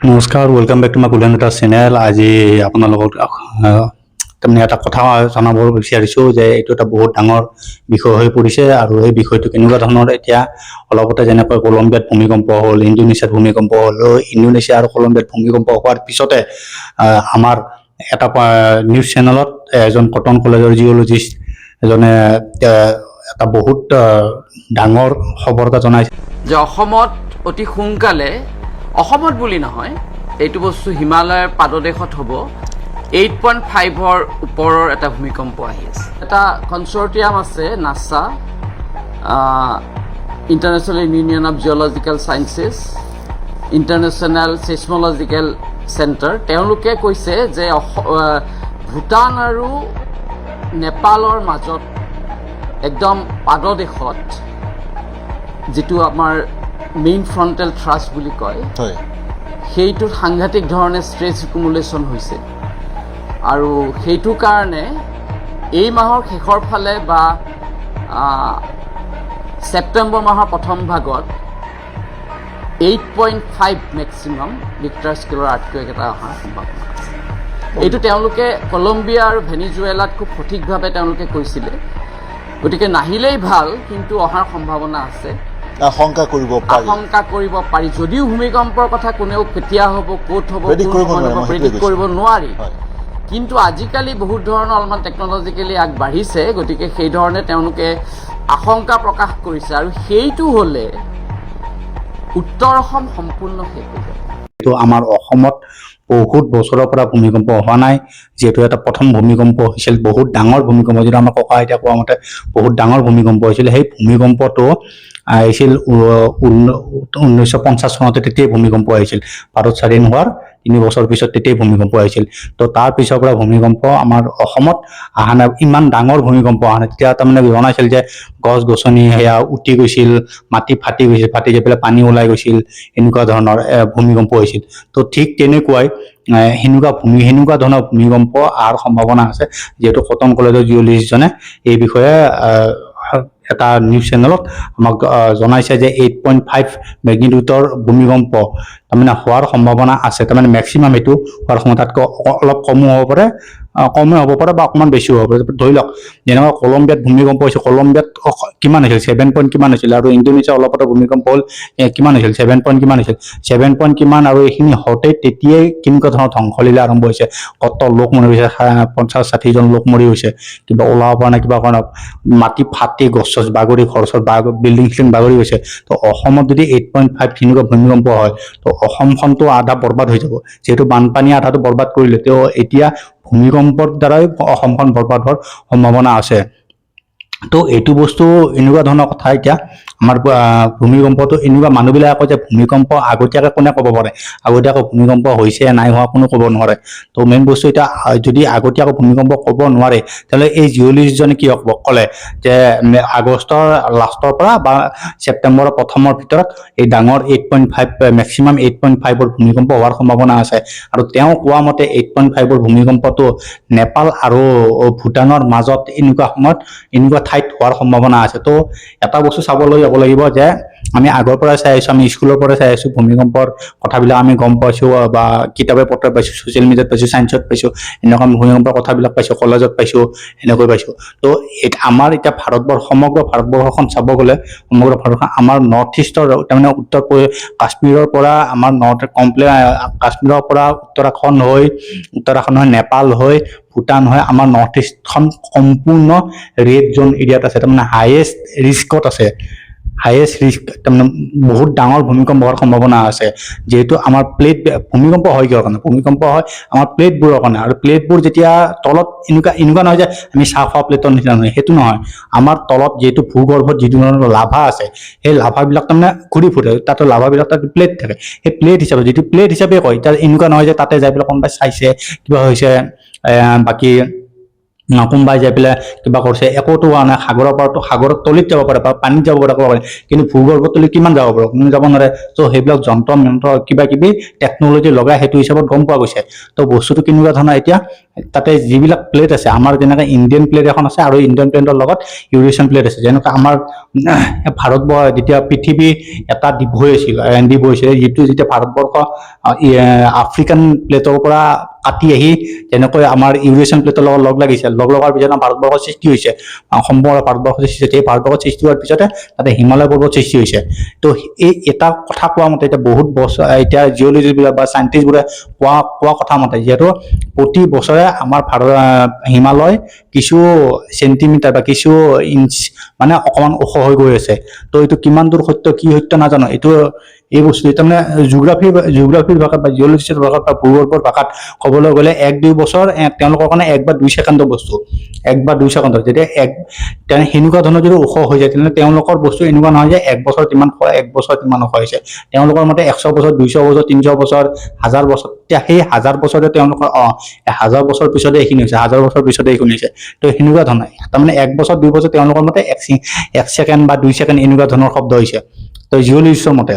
নমস্কাৰ, welcome back to my কুলহেন এটা channel. আজি আপোনালোকক তাৰমানে এটা কথা জনাব বিচাৰিছোঁ যে এইটো এটা বহুত ডাঙৰ বিষয় হৈ পৰিছে আৰু এই বিষয়টো কেনেকুৱা ধৰণৰ। এতিয়া অলপতে যেনেকৈ কলম্বিয়াত ভূমিকম্প হ'ল, ইণ্ডোনেছিয়াত ভূমিকম্প হ'ল, ইণ্ডোনেছিয়া আৰু কলম্বিয়াত ভূমিকম্প হোৱাৰ পিছতে আমাৰ এটা নিউজ চেনেলত এজন কটন কলেজৰ জিঅ'লজিষ্ট এজনে এটা বহুত ডাঙৰ খবৰ এটা জনাইছে যে অসমত অতি সোনকালে, অসমত বুলি নহয়, এইটো বস্তু হিমালয়ৰ পাদদেশত হ'ব 8.5ৰ ওপৰৰ এটা ভূমিকম্প আহি আছে। এটা কনচৰ্টিয়াম আছে NASA, international union of geological sciences, international seismological centre, তেওঁলোকে কৈছে যে ভূটান আৰু নেপালৰ মাজত একদম পাদদেশত যিটো আমাৰ মেইন ফ্ৰণ্টেল থ্ৰাষ্ট বুলি কয়, সেইটোত সাংঘাতিক ধৰণে ষ্ট্ৰেছ একুমুলেশ্যন হৈছে। আৰু সেইটো কাৰণে এই মাহৰ শেষৰ ফালে বা ছেপ্টেম্বৰ মাহৰ প্ৰথম ভাগত 8.5 মেক্সিমাম ৰিক্টাৰ স্কেলৰ আৰ্থকুৱেক এটা অহাৰ সম্ভাৱনা আছে। এইটো তেওঁলোকে কলম্বিয়া আৰু ভেনিজুৱেলাত খুব সঠিকভাৱে তেওঁলোকে কৈছিলে। গতিকে নাহিলেই ভাল, কিন্তু অহাৰ সম্ভাৱনা আছে, আশংকা কৰিব পাৰি। যদিও ভূমিকম্পৰ কথা কোনেও কেতিয়া হ'ব, ক'ত হ'ব, প্ৰেডিক্ট কৰিব নোৱাৰি, কিন্তু আজিকালি বহুত ধৰণৰ অলপমান টেকনলজিকেলি আগবাঢ়িছে। গতিকে সেই ধৰণে তেওঁলোকে আশংকা প্ৰকাশ কৰিছে, আৰু সেইটো হ'লে উত্তৰ অসম সম্পূৰ্ণ শেষ হ'ব। তো আমাৰ অসমত বহুত বছৰৰ পৰা ভূমিকম্প হোৱা নাই। যিহেতু এটা প্ৰথম ভূমিকম্প হৈছিল, বহুত ডাঙৰ ভূমিকম্প, যিটো আমাৰ ককা আইতা কোৱা মতে বহুত ডাঙৰ ভূমিকম্প হৈছিল। সেই ভূমিকম্পটো আহিছিল 1950 চনতে। তেতিয়াই ভূমিকম্প আহিছিল, ভাৰত স্বাধীন হোৱাৰ 3 বছৰ পিছত তেতিয়াই ভূমিকম্প আহিছিল। তো তাৰ পিছৰ পৰা ভূমিকম্প আমাৰ অসমত অহা নাই, ইমান ডাঙৰ ভূমিকম্প অহা নাই। তেতিয়া তাৰমানে জনাইছিল যে গছ গছনি সেয়া উটি গৈছিল, মাটি ফাটি গৈছিল, ফাটি যাই পেলাই পানী ওলাই গৈছিল, এনেকুৱা ধৰণৰ ভূমিকম্প হৈছিল। তো ঠিক তেনেকুৱাই সেনেকুৱা ধৰণৰ ভূমিকম্প অহাৰ সম্ভাৱনা আছে। যিহেতু কটন কলেজৰ জিঅ'লজিষ্টজনে এই বিষয়ে এটা নিউজ চেনেলত আমাক জনাইছে যে 8.5 মেগনিটিউডৰ ভূমিকম্প তাৰমানে হোৱাৰ সম্ভাৱনা আছে। তাৰমানে মেক্সিমাম এইটো হোৱাৰ সময় তাতকৈ অলপ কমো হ'ব পাৰে বা অকণমান বেছিও হ'ব পাৰে। ধৰি লওক যেনেকুৱা কলম্বিয়াত ভূমিকম্প হৈছিল, কলম্বিয়াত কিমান হৈছিল, 7 পইণ্ট কিমান হৈছিল, আৰু ইণ্ডোনেছিয়া অলপতে ভূমিকম্প হ'ল কিমান হৈছিল, 7 পইণ্ট কিমান হৈছিল, 7 পইণ্ট কিমান। আৰু এইখিনি হওঁতে তেতিয়াই কেনেকুৱা ধৰণৰ ধ্বংসলীলা আৰম্ভ হৈছে। কত লোক মৰি গৈছে, 50-60 জন লোক মৰি গৈছে, কিবা ওলাব পৰা নাই, কিবা কাৰণে মাটি ফাটি গছ চছ বাগৰি, ঘৰ চৰ বিল্ডিং চিল্ডিং বাগৰি গৈছে। তো অসমত যদি 8.5 সেনেকুৱা ভূমিকম্প হয়, তো অসমখনতো আধা বৰবাদ হৈ যাব। যিহেতু বানপানী আধাটো বৰবাদ কৰিলে, তো এতিয়া ভূমিকম্পৰ দ্বাৰাই অসমখন বৰবাদ হোৱাৰ সম্ভাৱনা আছে। তো এইটো বস্তু এনেকুৱা ধৰণৰ কথা। এতিয়া আমাৰ ভূমিকম্পটো এনেকুৱা, মানুহবিলাকে কয় যে ভূমিকম্প আগতীয়াকৈ কোনে ক'ব পাৰে, আগতীয়াকৈ ভূমিকম্প হৈছে নাই হোৱা কোনো ক'ব নোৱাৰে। তো মেইন বস্তু এতিয়া যদি আগতীয়াকৈ ভূমিকম্প ক'ব নোৱাৰে, তেতিয়াহ'লে এই জিঅ'লজিষ্টজনে কি ক'লে যে আগষ্টৰ লাষ্টৰ পৰা বা ছেপ্টেম্বৰৰ প্ৰথমৰ ভিতৰত এই ডাঙৰ 8.5 মেক্সিমাম 8.5ৰ ভূমিকম্প হোৱাৰ সম্ভাৱনা আছে। আৰু তেওঁ কোৱা মতে 8.5ৰ ভূমিকম্পটো নেপাল আৰু ভূটানৰ মাজত এনেকুৱা ঠাইত হোৱাৰ সম্ভাৱনা আছে। তো এটা বস্তু চাবলৈ যাব লাগিব যে আমি আগৰ পৰাই চাই আছোঁ, আমি স্কুলৰ পৰাই চাই আছোঁ, ভূমিকম্পৰ কথাবিলাক আমি গম পাইছোঁ, বা কিতাপে পত্ৰত পাইছোঁ, ছ'চিয়েল মিডিয়াত পাইছোঁ, চায়েন্সত পাইছোঁ, এনেকুৱা ভূমিকম্পৰ কথাবিলাক পাইছোঁ, কলেজত পাইছোঁ, এনেকৈ পাইছোঁ। তো আমাৰ এতিয়া সমগ্ৰ ভাৰতবৰ্ষখন চাব গ'লে, সমগ্ৰ ভাৰতবৰ্ষ আমাৰ নৰ্থ ইষ্টৰ, তাৰমানে কাশ্মীৰৰ পৰা আমাৰ কাশ্মীৰৰ পৰা উত্তৰাখণ্ড হৈ নেপাল হৈ ভূটান হৈ আমাৰ নৰ্থ ইষ্টখন সম্পূৰ্ণ ৰেড জ'ন এৰিয়াত আছে। তাৰমানে হাইয়েষ্ট ৰিস্কত আছে, হাইয়েষ্ট ৰিস্ক, তাৰমানে বহুত ডাঙৰ ভূমিকম্প হোৱাৰ সম্ভাৱনা আছে। যিহেতু আমাৰ ভূমিকম্প হয় কিহৰ কাৰণে, ভূমিকম্প হয় আমাৰ প্লেটবোৰৰ কাৰণে। আৰু প্লেটবোৰ যেতিয়া তলত এনেকুৱা নহয় যে আমি চাহ খোৱা প্লেটৰ নিচিনা নহয়, সেইটো নহয়। আমাৰ তলত যিহেতু ভূগৰ্ভত যিটো ধৰণৰ লাভা আছে, সেই লাভাবিলাক তাৰমানে ঘূৰি ফুৰে, তাতে লাভাবিলাক তাতে প্লেট থাকে। সেই প্লেট হিচাপে, যিটো প্লেট হিচাপে কয়, এতিয়া এনেকুৱা নহয় যে তাতে যাই পেলাই কোনোবাই চাইছে কিবা হৈছে। বাকী কোনোবাই যাই পেলাই কিবা কৰিছে একোতো হোৱা নাই, সাগৰৰ পৰাতো সাগৰৰ তলিত যাব পাৰে বা পানীত যাব পাৰে, কিন্তু ভূগৰ্ভৰ তলিত কিমান যাব পাৰে, কোনো যাব নোৱাৰে। ত' সেইবিলাক যন্ত্ৰ মন্ত্ৰ কিবা কিবি টেকনলজি লগাই সেইটো হিচাপত গম পোৱা গৈছে। ত' বস্তুটো কেনেকুৱা ধৰণৰ এতিয়া তাতে যিবিলাক প্লেট আছে, আমাৰ যেনেকে ইণ্ডিয়ান প্লেট এখন আছে আৰু ইণ্ডিয়ান প্লেটৰ লগত ইউৰেছিয়ান প্লেট আছে। যেনেকুৱা আমাৰ ভাৰতবৰ্ষ যেতিয়া পৃথিৱী এটা দ্বীপ হৈ আছিল, দ্বীপ হৈছিলে, যিটো যেতিয়া ভাৰতবৰ্ষ আফ্ৰিকান প্লেটৰ পৰা কাটি আহি যেনেকৈ আমাৰ ইউৰেছিয়ান প্লেটৰ লগত লগ লাগিছে, লগ লগাৰ পিছত ভাৰতবৰ্ষৰ সৃষ্টি হৈছে, সম্পূৰ্ণ ভাৰতবৰ্ষৰ সৃষ্টি হৈছে। এই ভাৰতবৰ্ষৰ সৃষ্টি হোৱাৰ পিছতে তাতে হিমালয় পৰ্বত সৃষ্টি হৈছে। তো এই এটা কথা কোৱা মতে এতিয়া বহুত বছৰ এতিয়া জিঅ'লজি বিলাক বা চাইণ্টিষ্টবোৰে কোৱা কথা মতে যিহেতু প্ৰতি বছৰে আমাৰ হিমালয় কিছু চেণ্টিমিটাৰ বা কিছু ইঞ্চ মানে অকমান ওখ হৈ গৈ আছে। তো এইটো কিমান দূৰ সত্য কি সত্য নাজানো, এইটো এই বস্তু তাৰমানে জিঅ'গ্ৰাফিৰ ভাষাত বা জিঅ'লজিষ্টৰ ভাষাত বা ভূগৰ্ভৰ ভাষাত ক'বলৈ গ'লে 1-2 বছৰ তেওঁলোকৰ কাৰণে 1 বা 2 ছেকেণ্ডৰ বস্তু, 1 বা 2 ছেকেণ্ডৰ। যেতিয়া সেনেকুৱা ধৰণৰ যদি ওখ হৈ যায় তেনেহ'লে তেওঁলোকৰ বস্তু এনেকুৱা নহয় যে 1 বছৰ কিমান 1 বছৰ কিমান ওখ হৈছে। তেওঁলোকৰ মতে 100 বছৰ, 200 বছৰ, 300 বছৰ, 1000 বছৰ। তেতিয়া সেই 1000 বছৰে তেওঁলোকৰ 1000 বছৰ পিছতে এইখিনি হৈছে, 1000 বছৰ পিছতে এইখিনি হৈছে। তো সেনেকুৱা ধৰণৰ তাৰমানে 1 বছৰ 2 বছৰ তেওঁলোকৰ মতে 1 ছেকেণ্ড বা 2 ছেকেণ্ড এনেকুৱা ধৰণৰ শব্দ হৈছে। তো জিঅ'লজিষ্টৰ মতে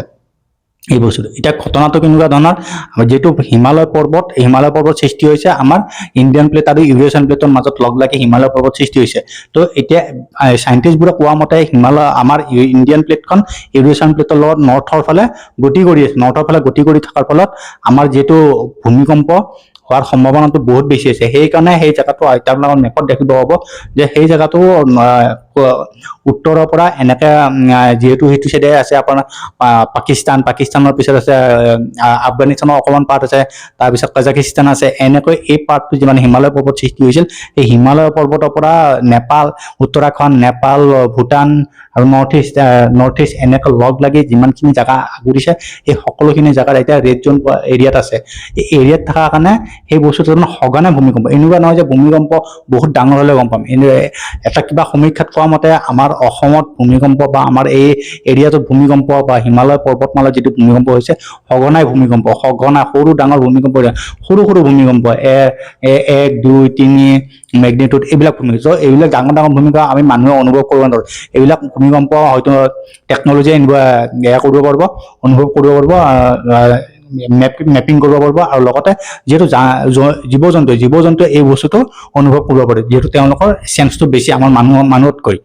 এই বস্তুটো এতিয়া ঘটনাটো কেনেকুৱা ধৰণৰ, যিহেতু হিমালয় পৰ্বত সৃষ্টি হৈছে আমাৰ ইণ্ডিয়ান প্লেট আৰু ইউৰেছিয়ান প্লেটৰ মাজত লগ লাগি হিমালয় পৰ্বত সৃষ্টি হৈছে। তো এতিয়া চাইণ্টিষ্টবোৰে কোৱা মতে আমাৰ ইণ্ডিয়ান প্লেটখন ইউৰেছিয়ান প্লেটৰ লগত নৰ্থৰ ফালে গতি কৰি আছে, নৰ্থৰ ফালে গতি কৰি থকাৰ ফলত আমাৰ যিহেতু ভূমিকম্প হোৱাৰ সম্ভাৱনাটো বহুত বেছি আছে। সেইকাৰণে সেই জেগাটো আপোনালোকৰ মেপত দেখিব পাব যে সেই জেগাটো উত্তৰৰ পৰা এনেকে যিহেতু সেইটো চাইডে আছে আপোনাৰ পাকিস্তানৰ পিছত আছে আফগানিস্তানৰ অকমান পাৰ্ট আছে, তাৰপিছত কাজাকিস্তান আছে। এনেকৈ এই পাৰ্টটো যিমান হিমালয় পৰ্বত সৃষ্টি হৈছিল, সেই হিমালয় পৰ্বতৰ পৰা নেপাল, উত্তৰাখণ্ড, নেপাল, ভূটান আৰু নৰ্থ ইষ্ট এনেকৈ লগ লাগি যিমানখিনি জেগা আগুৰিছে, সেই সকলোখিনি জেগাত এতিয়া ৰেড জোন এৰিয়াত আছে। এই এৰিয়াত থকাৰ কাৰণে সেই বস্তুটো সঘনে ভূমিকম্প, এনেকুৱা নহয় যে ভূমিকম্প বহুত ডাঙৰ হলে গম পাম। এটা কিবা সমীক্ষাত কোৱা মতে আমাৰ অসমত ভূমিকম্প বা আমাৰ এই এৰিয়াটোত ভূমিকম্প বা হিমালয় পৰ্বতমালাত যিটো ভূমিকম্প হৈছে সঘনাই ভূমিকম্প, সঘনাই সৰু ডাঙৰ ভূমিকম্প, সৰু ভূমিকম্প 1, 2, 3 মেগনিটিউড এইবিলাক ভূমিকম্প। এইবিলাক ডাঙৰ ভূমিকম্প আমি মানুহে অনুভৱ কৰিব নোৱাৰো। এইবিলাক ভূমিকম্প হয়তো টেকনলজিয়ে অনুভৱ কৰিব পাৰিব, মেপিং কৰিব পাৰিব। আৰু লগতে যিহেতু জীৱ জন্তুৱে এই বস্তুটো অনুভৱ কৰিব পাৰে, যিহেতু তেওঁলোকৰ চেন্সটো বেছি আমাৰ মানুহতকৈ।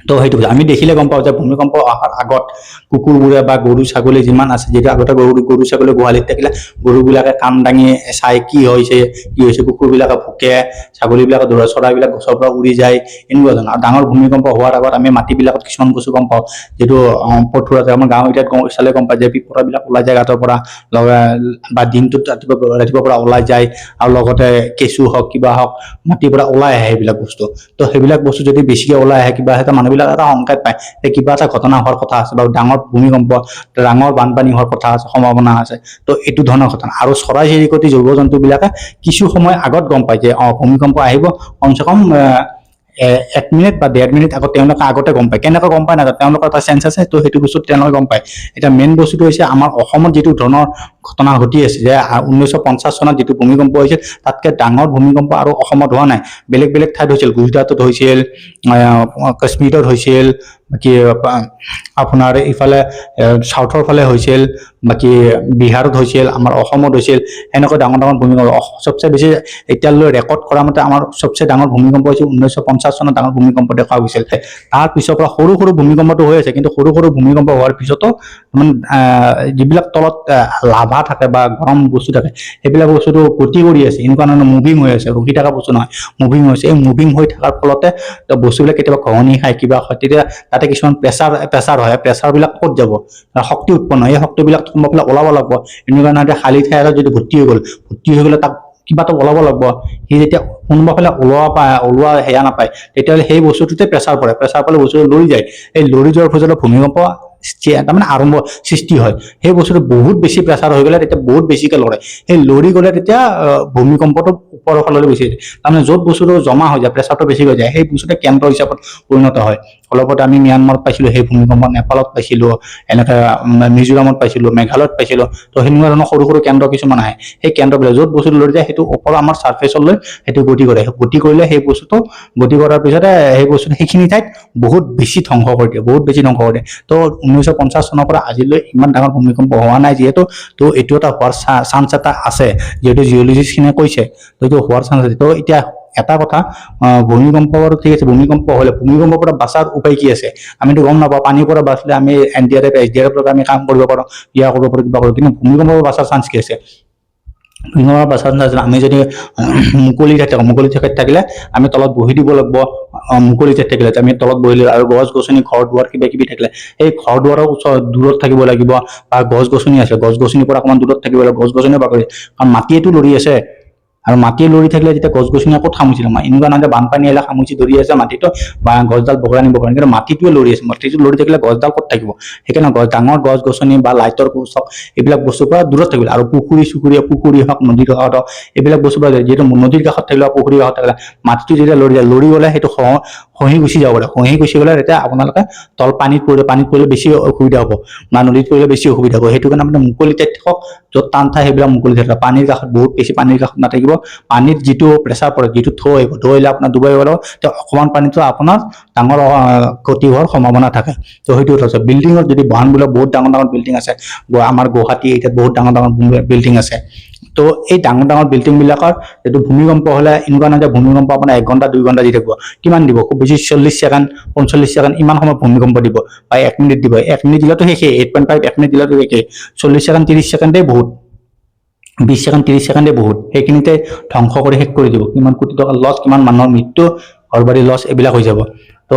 তো সেইটো আমি দেখিলে গম পাওঁ যে ভূমিকম্প অহাৰ আগত কুকুৰবোৰে বা গৰু ছাগলী যিমান আছে, যিহেতু আগতে গৰু ছাগলী গোহালিত থাকিলে গৰুবিলাকে কাণ দাঙি চাই কি হৈছে, কুকুৰবিলাকে ভুকে, ছাগলীবিলাকে দৌৰা, চৰাইবিলাক গছৰ পৰা উৰি যায়, এনেকুৱা ধৰণৰ। আৰু ডাঙৰ ভূমিকম্প হোৱাৰ আগত আমি মাটিবিলাকত কিছুমান বস্তু গম পাওঁ, যিটো পথুৰ আছে আমাৰ গাঁও এৰিয়াত চালে গম পায় যে পিপৰাবিলাক ওলাই যায় গাঁতৰ পৰা, বা দিনটোত ৰাতিপুৱাৰ পৰা ওলাই যায়। আৰু লগতে কেঁচু হওক কিবা হওক মাটিৰ পৰা ওলাই আহে সেইবিলাক বস্তু। তো সেইবিলাক বস্তু যদি বেছিকে ওলাই আহে, কিবা এটা মানুহবিলাক এটা সংকেত পায় যে কিবা এটা ঘটনা হোৱাৰ কথা আছে, বা ডাঙৰ ভূমিকম্প, ডাঙৰ বানপানী হোৱাৰ কথা আছে, সম্ভাৱনা আছে। তো এইটো ধৰণৰ ঘটনা। আৰু চৰাই চিৰিকটি জীৱ জন্তু বিলাকে কিছু সময় আগত গম পায় যে ভূমিকম্প আহিব, কমচে কম 1 মিনিট বা 1.5 মিনিট আগত তেওঁলোকে আগতে গম পায়। কেনেকৈ গম পায় নাজানো, তেওঁলোকৰ এটা চেন্স আছে। তো সেইটো বস্তু তেওঁলোকে গম পায়। এতিয়া মেইন বস্তুটো হৈছে আমাৰ অসমত যিটো ধৰণৰ ঘটনা ঘটি আছে, যে 1950 চনত যিটো ভূমিকম্প হৈছিল, তাতকে ডাঙৰ ভূমিকম্প আৰু অসমত হোৱা নাই। বেলেগ ঠাইত হৈছিল, গুজৰাটত হৈছিল, কাশ্মীৰত হৈছিল, বাকী আপোনাৰ ইফালে চাউথৰ ফালে হৈছিল, বাকী বিহাৰত হৈছিল, আমাৰ অসমত হৈছিল। এনেকৈ ডাঙৰ ভূমিকম্প চবচে বেছি এতিয়ালৈ ৰেকৰ্ড কৰা মতে আমাৰ চবচে ডাঙৰ ভূমিকম্প হৈছিল 1950 চনত ডাঙৰ ভূমিকম্প দেখা গৈছিল। তাৰ পিছৰ পৰা সৰু ভূমিকম্পটো হৈ আছে, কিন্তু সৰু ভূমিকম্প হোৱাৰ পিছতো মানে যিবিলাক তলত লাভা থাকে বা গৰম বস্তু থাকে, সেইবিলাক বস্তুটো গতি কৰি আছে, এনেকুৱা ধৰণৰ মুভিং হৈ আছে, ৰখি থকা বস্তু নহয়, মুভিং হৈছে। এই মুভিং হৈ থকাৰ ফলতে বস্তুবিলাক কেতিয়াবা ঘহনি খায়, কিবা হয়, তেতিয়া তাতে কিছুমান প্ৰেছাৰ হয়। প্ৰেছাৰবিলাক ক'ত যাব, শক্তি উৎপন্ন হয়। এই শক্তিবিলাক ওলাব লাগিব। এনেকুৱা নহয় খালী ঠাই এটাত যদি ভৰ্তি হৈ গ'লে তাক কিবা এটা ওলাব লাগিব। সি যেতিয়া কোনোবা ফালে ওলোৱা সেয়া নাপায়, তেতিয়াহ'লে সেই বস্তুটোতে প্ৰেছাৰ পালে বস্তুটো লৰি যায়। এই লৰি যোৱাৰ ফলত ভূমিকম্প তাৰমানে সৃষ্টি হয়। সেই বস্তুটো বহুত বেছি প্ৰেছাৰ হৈ গ'লে তেতিয়া বহুত বেছিকে লৰে। সেই লৰি গ'লে তেতিয়া ভূমিকম্পটো ওপৰৰ ফাললৈ গুচি যায়। তাৰমানে য'ত বস্তুটো জমা হৈ যায়, প্ৰেছাৰটো বেছি হৈ যায়, সেই বস্তুটো কেন্দ্ৰ হিচাপত পৰিণত হয়। অলপতে আমি ম্যানমাৰত পাইছিলোঁ সেই ভূমিকম্প, নেপালত পাইছিলোঁ, এনেকৈ মিজোৰামত পাইছিলোঁ, মেঘালয়ত পাইছিলোঁ। তো সেনেকুৱা ধৰণৰ সৰু সৰু কেন্দ্ৰ কিছুমান আহে, সেই কেন্দ্ৰবিলাক য'ত বস্তুটো লৰি যায় সেইটো ওপৰ আমাৰ ছাৰ্ফেচলৈ সেইটো গতি কৰে, গতি কৰিলে সেই বস্তুটো গতি কৰাৰ পিছতে সেই বস্তুটো সেইখিনি ঠাইত বহুত বেছি ধ্বংস কৰি দিয়ে, বহুত বেছি ধ্বংস কৰি দিয়ে। তো 1950 চনৰ পৰা আজিলৈ ইমান ডাঙৰ ভূমিকম্প হোৱা নাই যিহেতু, তো এইটো এটা হোৱাৰ চান্স এটা আছে, যিহেতু জিঅ'লজিষ্টখিনিয়ে কৈছে, তো এইটো হোৱাৰ চান্স আছে। তো এতিয়া এটা কথা, ভূমিকম্প বাৰু ঠিক আছে, ভূমিকম্প হ'লে ভূমিকম্পৰ পৰা বাচাৰ উপায় কি আছে আমিতো গম নাপাওঁ। পানীৰ পৰা বাচিলে আমি NDRF SDRF আমি কাম কৰিব পাৰোঁ, ইয়াৰ কৰিব পাৰোঁ, কিবা কৰোঁ, কিন্তু ভূমিকম্পৰ পৰা বাচাৰ চান্স কি আছে? ভূমিকম্পৰ বাচাৰ চান্স আমি যদি মুকলি ঠাইত থাকোঁ, মুকলি ঠাইত থাকিলে আমি তলত বহি দিব লাগিব। মুকলি ঠাইত থাকিলে আমি তলত বহিলে, আৰু গছ গছনি ঘৰ দুৱাৰ কিবা কিবি থাকিলে সেই ঘৰ দুৱাৰৰ ওচৰত দূৰত থাকিব লাগিব, বা গছ গছনি আছে গছ গছনিৰ পৰা অকণমান দূৰত থাকিব লাগিব, গছ গছনিও বাগৰি, কাৰণ মাটিয়েতো লৰি আছে, আৰু মাটি লৰি থাকিলে যেতিয়া গছ গছনি ক'ত খামুচিলে, এনেকুৱা নহয় যে বানপানী আহিলে খামুচি ধৰি আছে মাটিটো বা গছডাল বগৰাই নিব পাৰে, কিন্তু মাটিটোৱে লৰি আছে, মাটিটো লৰি থাকিলে গছডাল ক'ত থাকিব? সেইকাৰণে ডাঙৰ গছ গছনি বা লাইটৰ পোষ্ট হওক এইবিলাক বস্তুৰ পৰা দূৰত থাকিব। আৰু পুখুৰী হওক নদীৰ কাষত হওক এইবিলাক বস্তুৰ পৰা, যিহেতু নদীৰ কাষত থাকিলে পুখুৰীৰ কাষত থাকিলে মাটিটো যেতিয়া লৰি যায়, লৰি গ'লে সেইটো খহি গুচি যাব পাৰে, খহি গুচি গ'লে তেতিয়া আপোনালোকে তল পানীত পৰিলে বেছি অসুবিধা হ'ব, বা নদীত পৰিলে বেছি অসুবিধা হ'ব। সেইটো কাৰণে আপুনি মুকলি ঠাইত থাকক, য'ত টান ঠাই সেইবিলাক মুকলি ঠাইত, পানীৰ কাষত বহুত বেছি পানীৰ কাষত নাথাকিব। পানীত যিটো প্ৰেছাৰ পৰে, যিটো ঢৌ আহিলে আপোনাৰ ডুবাই গ'ল, অকণমান পানীতো আপোনাৰ ডাঙৰ ক্ষতি হোৱাৰ সম্ভাৱনা থাকে। তো সেইটো হৈছে বিল্ডিঙত, যদি বাগানবিলাক বহুত ডাঙৰ ডাঙৰ বিল্ডিং আছে, আমাৰ গুৱাহাটী এৰিয়াত বহুত ডাঙৰ ডাঙৰ বিল্ডিং আছে, তো এই ডাঙৰ ডাঙৰ বিল্ডিং বিলাকৰ যিটো ভূমিকম্প হ'লে এনেকুৱা নহয় যে ভূমিকম্প আপোনাৰ 1 ঘণ্টা 2 ঘণ্টা দি থাকিব, কিমান দিব, খুব বেছি 40 ছেকেণ্ড 45 ছেকেণ্ড ইমান সময় ভূমিকম্প দিব, বা 1 মিনিট দিব। 1 মিনিট দিলেতো শেষেই, 8.5 1 মিনিট দিলেতো শেষেই। 40 ছেকেণ্ড 30 ছেকেণ্ডেই বহুত, 20 ছেকেণ্ড 30 ছেকেণ্ডেই বহুত, সেইখিনিতে ধ্বংস কৰি শেষ কৰি দিব, কিমান কোটি টকাৰ লছ, কিমান মানুহৰ মৃত্যু, ঘৰবাৰী লছ এইবিলাক হৈ যাব। তো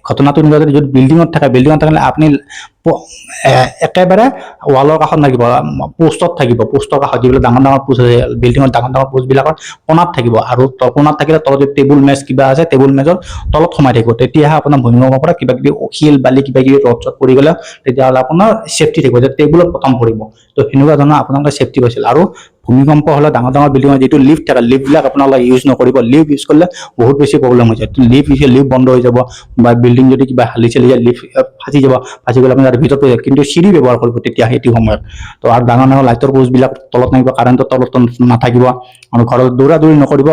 ঘটনাটো এনেকুৱা, যদি বিল্ডিঙত থাকিলে আপুনি একেবাৰে ৱালৰ কাষত থাকিব, পোষ্টত থাকিব, পোষ্টৰ কাষত যিবিলাক ডাঙৰ ডাঙৰ পোষ্ট আছে বিল্ডিঙত, ডাঙৰ ডাঙৰ পোষ্টবিলাকৰ কোণাত থাকিব, আৰু কোণাত থাকিলে তলত যদি টেবুল মেচ কিবা আছে টেবুল মেজৰ তলত সোমাই থাকিব, তেতিয়াহে আপোনাৰ ভূমিকম্পৰ পৰা কিবা কিবি শিল বালি কিবা কিবি ৰদ চদ পৰি গ'লে তেতিয়াহ'লে আপোনাৰ চেফটি থাকিব, যে টেবুলত প্ৰথম পৰিব। তো সেনেকুৱা ধৰণৰ আপোনালোকে চেফটি পাইছিল। আৰু ভূমিকম্প হ'লে ডাঙৰ ডাঙৰ বিল্ডিঙৰ যিটো লিফ্ট থাকে, লিফ্টবিলাক আপোনালোকে ইউজ নকৰিব, লিফ্ট ইউজ কৰিলে বহুত বেছি প্ৰব্লেম হৈ যায়। লিফ্ট বন্ধ হৈ যাব, বা বিল্ডিং যদি কিবা হালি চালি যায় লিফ্ট ফাঁচি যাব, ফাঁচি গ'লে আপুনি ভিতৰত পৰি যায়, কিন্তু চিৰি ব্যৱহাৰ কৰিব তেতিয়া সেইটো সময়ত। তো আৰু ডাঙৰ ডাঙৰ লাইটৰ পোষ্টবিলাক তলত নাহিব, কাৰেণ্টৰ তলত নাথাকিব, আৰু ঘৰত দৌৰা দৌৰি নকৰিব,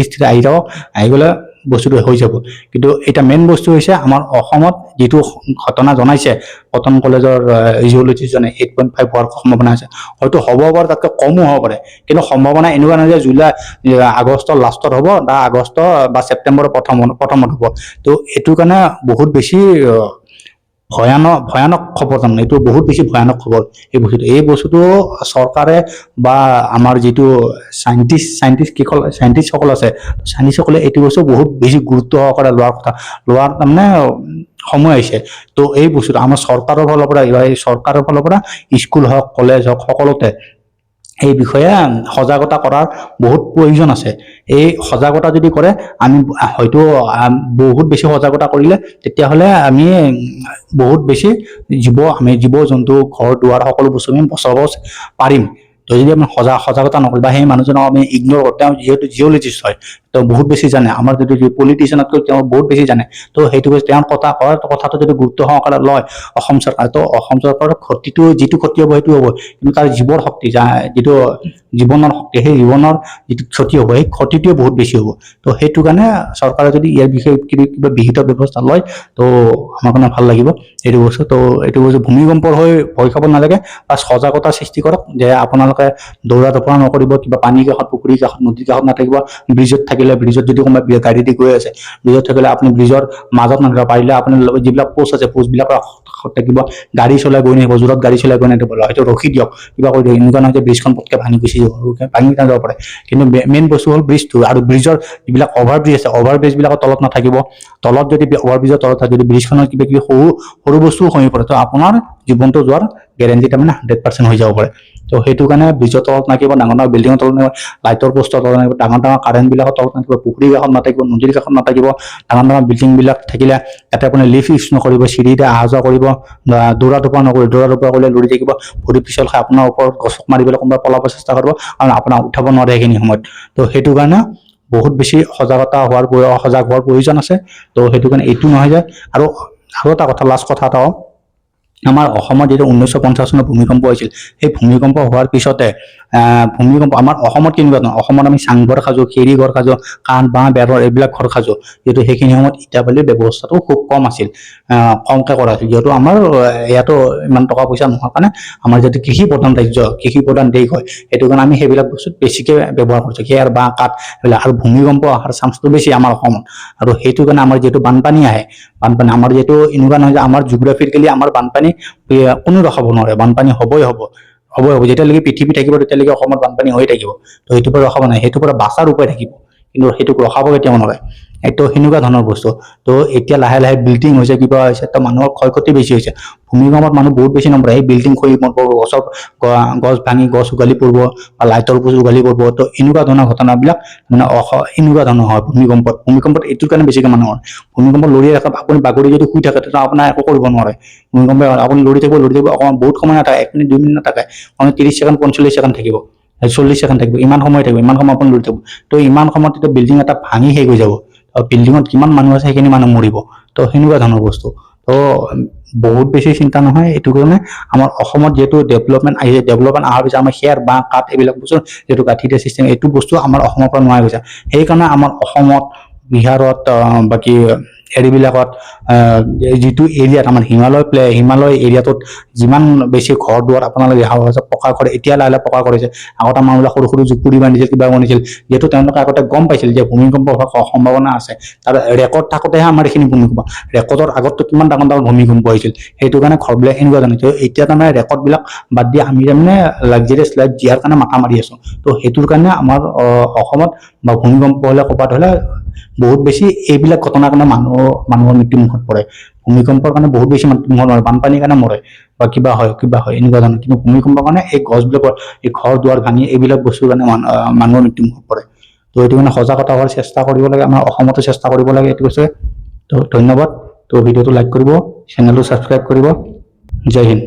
স্থিৰে আহি যাব, আহি গ'লে বস্তুটো হৈ যাব। কিন্তু এটা মেইন বস্তু হৈছে আমাৰ অসমত যিটো ঘটনা জনাইছে কটন কলেজৰ জিঅ'লজিষ্টজনে 8.5 হোৱাৰ সম্ভাৱনা আছে, হয়তো হ'ব পাৰে, তাতকৈ কমো হ'ব পাৰে, কিন্তু সম্ভাৱনা এনেকুৱা নহয় যে আগষ্টৰ লাষ্টত হ'ব, বা আগষ্ট বা ছেপ্টেম্বৰৰ প্ৰথমত হ'ব। তো এইটো কাৰণে বহুত বেছি ভয়ানক খবৰ, তাৰমানে এইটো বহুত বেছি ভয়ানক খবৰ। এই বস্তুটো চৰকাৰে বা আমাৰ যিটো চাইণ্টিষ্টসকল আছে, চাইণ্টিষ্টসকলে এইটো বস্তু বহুত বেছি গুৰুত্ব সহকাৰে লোৱাৰ তাৰমানে সময় আহিছে। তো এই বস্তুটো আমাৰ চৰকাৰৰ ফালৰ পৰা স্কুল হওক কলেজ হওক সকলোতে এই বিষয়ে সজাগতা কৰাৰ বহুত প্ৰয়োজন আছে। এই সজাগতা যদি কৰে, আমি হয়তো বহুত বেছি সজাগতা কৰিলে তেতিয়াহ'লে আমি বহুত বেছি জীৱ জন্তু ঘৰ দুৱাৰ সকলো বস্তু আমি বচাব পাৰিম। তো যদি আমি সজাগতা নকৰোঁ, বা সেই মানুহজনক আমি ইগন'ৰ কৰোঁ, তেওঁ যিহেতু জিঅ'লজিষ্ট হয়, তেওঁ বহুত বেছি জানে, আমাৰ যদি পলিটিচিয়ানতকৈ তেওঁ বহুত বেছি জানে, তো সেইটো তেওঁৰ কথাটো যদি গুৰুত্ব সহকাৰে লয় অসম চৰকাৰে, তো অসম চৰকাৰৰ যিটো ক্ষতি হ'ব সেইটো হ'ব, কিন্তু তাৰ জীৱৰ শক্তি, যিটো জীৱনৰ শক্তি, সেই জীৱনৰ যিটো ক্ষতি হ'ব, সেই ক্ষতিটোৱে বহুত বেছি হ'ব। তো সেইটো কাৰণে চৰকাৰে যদি ইয়াৰ বিষয়ে কিবা বিহিত ব্যৱস্থা লয়, তো আমাৰ কাৰণে ভাল লাগিব এইটো বস্তু। তো এইটো বস্তু ভূমিকম্পৰ হৈ ভয় খাব নালাগে, বা সজাগতা সৃষ্টি কৰক যে আপোনালোকে দৌৰা ধপৰা নকৰিব, কিবা পানীৰ কাষত পুখুৰীৰ কাষত নদীৰ কাষত নাথাকিব, ব্ৰিজত থাকিলে, ব্ৰিজত যদি কোনোবা গাড়ী দি গৈ আছে, ব্ৰিজত থাকিলে আপুনি ব্ৰিজৰ মাজত নাথাকিব, পাৰিলে আপুনি যিবিলাক পোষ্ট আছে পোষ্টবিলাকৰ থাকিব, গাড়ী চলাই গৈ নাহিব, জোৰত গাড়ী চলাই গৈ নাহিব, হয়তো ৰখি দিয়ক, কিবা কৰি দিয়ক, এনেকুৱা নহয় যে ব্ৰিজখন পটকৈ ভাঙি গুচি যাব, ভাঙি নাযাব পাৰে। কিন্তু মেইন বস্তু হ'ল ব্ৰিজটো, আৰু ব্ৰিজৰ যিবিলাক অভাৰ ব্ৰিজ আছে, অভাৰ ব্ৰিজবিলাকৰ তলত নাথাকিব, তলত যদি অভাৰ ব্ৰিজৰ তলত থাকে, যদি ব্ৰিজখনৰ কিবা কিবি সৰু বস্তুও খহি পৰে, তো আপোনাৰ জীৱনটো যোৱাৰ গেৰেণ্টি তাৰমানে 100% হৈ যাব পাৰে। তো সেইটো কাৰণে ব্ৰিজৰ তলত নাথাকিব, ডাঙৰ ডাঙৰ বিল্ডিঙৰ তলত নাথাকিব, লাইটৰ পোষ্টৰ তলত নাথাকিব, ডাঙৰ ডাঙৰ কাৰেণ্টবিলাকৰ তলত নাথাকিব, পুখুৰীৰ কাষত নাথাকিব, নদীৰ কাষত নাথাকিব, ডাঙৰ ডাঙৰ বিল্ডিংবিলাক থাকিলে তাতে আপুনি লিফ্ট ইউজ নকৰিব, চিৰিতে অহা যোৱা কৰিব, দৌৰা ধপৰা কৰিলে লৰি থাকিব, ভৰি পিছল খাই আপোনাৰ ওপৰত গছক মাৰিবলৈ কোনোবা পলাব চেষ্টা কৰিব, কাৰণ আপোনাক উঠাব নোৱাৰে সেইখিনি সময়ত। তো সেইটো কাৰণে বহুত বেছি সজাগ হোৱাৰ প্ৰয়োজন আছে। তো সেইটো কাৰণে এইটো নহয় যে আৰু এটা কথা, লাষ্ট কথা এটা আমাৰ অসমত যিটো 1950 চনত ভূমিকম্প হৈছিল, সেই ভূমিকম্প হোৱাৰ পিছতে ভূমিকম্প আমাৰ অসমত কেনেকুৱা নহয়, অসমত আমি চাংঘৰ সাজো, খেৰী ঘৰ সাজো, কাঠ বাঁহ বেৰৰ এইবিলাক ঘৰ সাজো, যিহেতু সেইখিনি সময়ত ইটা বালিৰ ব্যৱস্থাটো খুব কম আছিল, কমকে কৰা আছিল, যিহেতু আমাৰ ইয়াতো ইমান টকা পইচা নোহোৱাৰ কাৰণে আমাৰ যিহেতু কৃষি প্ৰধান ৰাজ্য, কৃষি প্ৰধান দেশ হয়, সেইটো কাৰণে আমি সেইবিলাক বস্তু বেছিকে ব্যৱহাৰ কৰিছো, খেৰ বাঁহ কাঠ এইবিলাক। আৰু ভূমিকম্প অহাৰ চান্সটো বেছি আমাৰ অসমত, আৰু সেইটো কাৰণে আমাৰ যিহেতু বানপানী আহে, বানপানী আমাৰ যিহেতু এনেকুৱা নহয় যে আমাৰ জিঅ'গ্ৰাফিকেলি আমাৰ বানপানী কোনো ৰখাব নোৱাৰে, বানপানী হ'বই হ'ব, যেতিয়ালৈকে পৃথিৱী থাকিব তেতিয়ালৈকে অসমত বানপানী হৈ থাকিব। তো সেইটোৰ পৰা ৰখাব নাই, সেইটোৰ পৰা বাচাৰ উপায় থাকিব, কিন্তু সেইটোক ৰখাব কেতিয়াও নোৱাৰে। এইটো সেনেকুৱা ধৰণৰ বস্তু। তো এতিয়া লাহে লাহে বিল্ডিং হৈছে, কিবা হৈছে, তো মানুহৰ ক্ষয়ক্ষতি বেছি হৈছে। ভূমিকম্পত মানুহ বহুত বেছি নপৰে, সেই বিল্ডিং খহি পৰিব, গছ ভাঙি গছ উঘালি পৰিব, বা লাইটৰ পোজ উঘালি পৰিব। তো এনেকুৱা ধৰণৰ ঘটনাবিলাক মানে এনেকুৱা ধৰণৰ হয় ভূমিকম্পত এইটোৰ কাৰণে বেছিকে মানুহৰ ভূমিকম্প লৰি থাকে, আপুনি বাগৰি যদি শুই থাকে তেতিয়া আপোনাৰ একো কৰিব নোৱাৰে। ভূমিকম্প আপুনি লৰি থাকিব অকণমান বহুত সময় নাথাকে, 1 মিনিট 2 মিনিট নাথাকে, 30 ছেকেণ্ড 45 ছেকেণ্ড থাকিব, 40 ছেকেণ্ড থাকিব, ইমান সময় থাকিব, ইমান সময় আপুনি লৰি থাকিব। তো ইমান সময়ত তেতিয়া বিল্ডিং এটা ভাঙি শেষ হৈ যাব, বিল্ডিঙত কিমান মানুহ আছে সেইখিনি মানুহ মৰিব। তো সেনেকুৱা ধৰণৰ বস্তু। তো বহুত বেছি চিন্তা নহয়, এইটো কাৰণে আমাৰ অসমত যিহেতু ডেভেলপমেণ্ট আহিছে, ডেভেলপমেণ্ট অহাৰ পিছত আমাৰ খেৰ বাঁহ কাঠ এইবিলাক বস্তু যিহেতু গাঁঠি দিয়া চিষ্টেম, এইটো বস্তু আমাৰ অসমৰ পৰা নোহোৱা গৈছে। সেইকাৰণে আমাৰ অসমত, বিহাৰত, বাকী হেৰিবিলাকত যিটো এৰিয়াত আমাৰ হিমালয় এৰিয়াটোত যিমান বেছি ঘৰ দুৱাৰ আপোনালোকে দেখা পাইছে পকা ঘৰ, এতিয়া লাহে লাহে পকা কৰিছে। আগতে মানুহবিলাক সৰু সৰু জুপুৰি বান্ধিছিল, কিবা বনিছিল, যিহেতু তেওঁলোকে আগতে গম পাইছিল যে ভূমিকম্প হোৱাৰ সম্ভাৱনা আছে। তাৰ ৰেকৰ্ড থাকোঁতেহে আমাৰ এইখিনি ভূমিকম্প, ৰেকৰ্ডৰ আগততো কিমান ডাঙৰ ডাঙৰ ভূমিকম্প হৈছিল, সেইটো কাৰণে ঘৰবিলাক এনেকুৱা জানিছে। এতিয়া তাৰমানে ৰেকৰ্ডবিলাক বাদ দি আমি তাৰমানে লাক্সাৰিয়াছ লাইফ জীয়াৰ কাৰণে মাথা মাৰি আছো। তো সেইটোৰ কাৰণে আমাৰ অসমত বা ভূমিকম্প হলে ক'ৰবাত হলে বহুত বেছি এইবিলাক ঘটনাৰ কাৰণে মানুহৰ মৃত্যু মুখত পৰে। ভূমিকম্পৰ কাৰণে বহুত বেছি মৃত্যু মৰে, বানপানীৰ কাৰণে মৰে, বা কিবা হয় এনেকুৱা ধৰণৰ। কিন্তু ভূমিকম্পৰ কাৰণে এই গছবিলাকৰ এই ঘৰ দুৱাৰ ভাঙি এইবিলাক বস্তুৰ কাৰণে মানুহৰ মৃত্যু মুখত পৰে। তো এইটো কাৰণে সজাগতা হোৱাৰ চেষ্টা কৰিব লাগে, আমাৰ অসমতো চেষ্টা কৰিব লাগে এইটো বস্তুৱে। তো ধন্যবাদ। তো ভিডিঅ'টো লাইক কৰিব, চেনেলটো ছাবস্ক্ৰাইব কৰিব। জয় হিন্দ।